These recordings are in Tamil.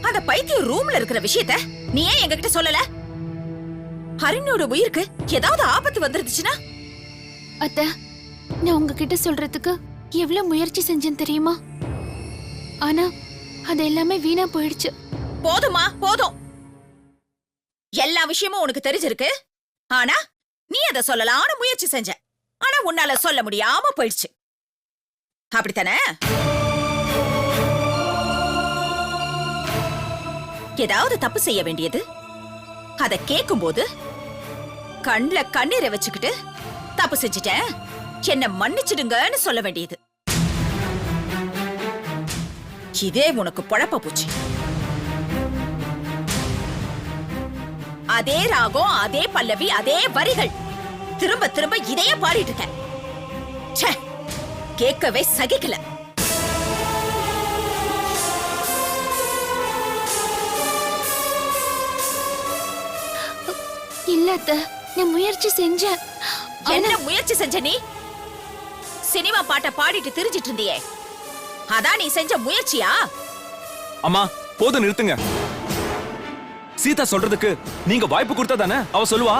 அந்த பைத்தியம் ரூம்ல இருக்கிற விஷயத்த நீ ஏன் எங்ககிட்ட சொல்லல? ஹரிணோட உயிருக்கு ஏதாவது ஆபத்து வந்துருச்சுன்னா? அத்த, நான் உங்ககிட்ட சொல்றதுக்கு எவ்வளவு முயற்சி செஞ்சேன் தெரியுமா? ஆனா அது எல்லாமே வீணா போயிடுச்சு. போதுமா, போதும். எல்லா விஷயமும் உனக்கு தெரிஞ்சிருக்கு. ஆனா நீ அதை சொல்லலாம்னு முயற்சி செஞ்ச. ஆனா உன்னால சொல்ல முடியாம போயிடுச்சு. அப்படித்தானே? ஏதாவது தப்பு செய்ய வேண்டியது, அதை கேட்கும் போது கண்ல கண்ணீரை வச்சுக்கிட்டு தப்பு செஞ்சிட்டேன், என்ன மன்னிச்சிடுங்கன்னு சொல்ல வேண்டியது. இதே உனக்கு பொழப்ப போச்சு. அதே ராகம், அதே பல்லவி, அதே வரிகள், திரும்ப திரும்ப இதையே பாடிட்டு இருக்க. ச்சே, கேட்கவே சகிக்கல. இல்ல அத்த, நான் முயற்சி செஞ்சேன். என்ன முயற்சி செஞ்ச நீ? சினிமா பாட்டை பாடிட்டு திரிஞ்சிட்டு இருந்தியே, அதான் நீ செஞ்ச முயற்சியா? அம்மா போதும், நிறுத்துங்க. சீதா சொல்றதுக்கு நீங்க வாய்ப்பு கொடுத்தா தானே அவ சொல்லுவா.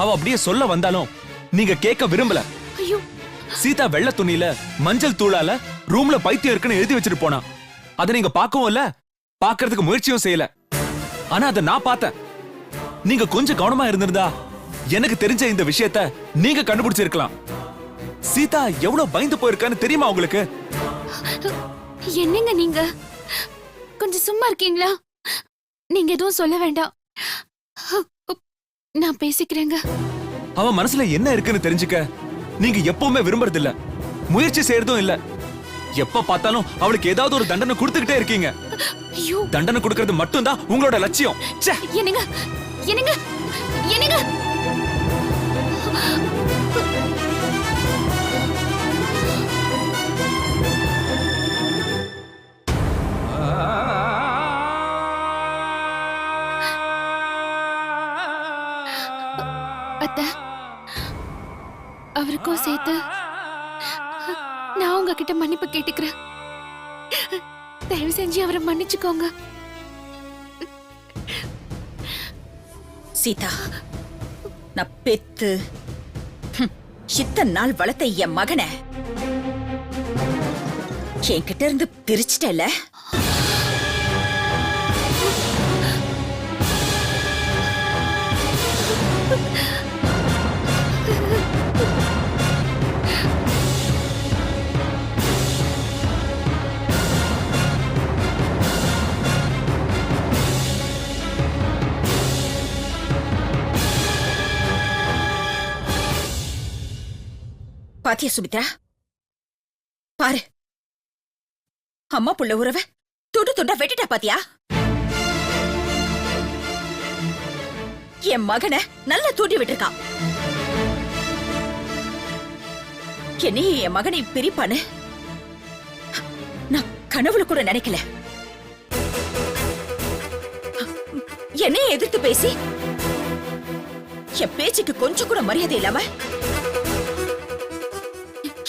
அவ அப்படியே சொல்ல வந்தாலும் நீங்க கேட்க விரும்பல. ஐயோ, சீதா வெள்ள துணியில மஞ்சள் தூளால ரூம்ல பைத்தியம் இருக்குன்னு எழுதி வச்சுட்டு போனா. அதை நீங்க பார்க்கவும் இல்ல, பார்க்கிறதுக்கு முயற்சியும் செய்யல. ஆனா அதை நான் பார்த்தேன். நீங்க கொஞ்சம் கவனமா இருந்திருந்தா எனக்கு தெரிஞ்ச இந்த விஷயத்த நீங்க கண்டுபிடிச்சிருக்கலாம். சீதா எவ்வளவு பயந்து போயிருக்கான்னு தெரியுமா உங்களுக்கு? என்னங்க நீங்க கொஞ்சம் சும்மா இருக்கீங்களா? நீங்க எதுவும் சொல்ல வேண்டாம், நான் பேசிக்கிறேங்க. அவ மனசுல என்ன இருக்குன்னு தெரிஞ்சுக்க நீங்க எப்பவுமே விரும்புறது இல்ல, முயற்சி செய்யறதும் இல்ல. எப்ப பார்த்தாலும் அவளுக்கு ஏதாவது ஒரு தண்டனை கொடுத்துக்கிட்டே இருக்கீங்க. ஐயோ, தண்டனை கொடுக்கறது மட்டும்தான் உங்களோட லட்சியம். என்னங்க என்னங்க என்னங்க? அத்தை, அவருக்கும் சேர்த்து நான் உங்ககிட்ட மன்னிப்பு கேட்டுக்கிறேன். தயவு செஞ்சு அவரை மன்னிச்சுக்கோங்க. சீதா, நான் பெத்து இத்தனை நாள் வளர்த்த என் மகனை என்கிட்ட இருந்து பிரிச்சிட்டல. பாத்தியா சுமித்ரா, பாரு, அம்மா புள்ள உறவ துண்டு துண்டா வெட்டிட்டா பாத்தியா? என் மகனை நல்லா தூண்டி விட்டுருக்கான். என்னைய என் மகனை பிரிப்பான்னு நான் கனவுல கூட நினைக்கல. என்னைய எதிர்த்து பேசி என் பேச்சுக்கு கொஞ்சம் கூட மரியாதை இல்லாம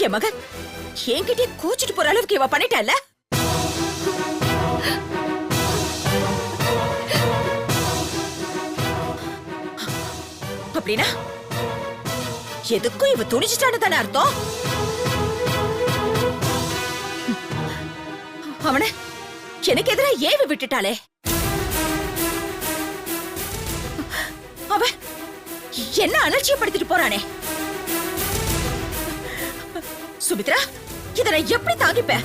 என் மகன் என்கிட்ட கூச்சிட்டு போற அளவுக்கு இவ பண்ணிட்டால. அப்படின்னா எதுக்கும் இவ துணிச்சிட்டான்னு தானே அர்த்தம்? அவனை எனக்கு எதிராக ஏவி விட்டுட்டாளே. அவ என்ன அலட்சியப்படுத்திட்டு போறானே. சுமித்ரா, இதை நான் எப்படி தாங்கிப்பேன்?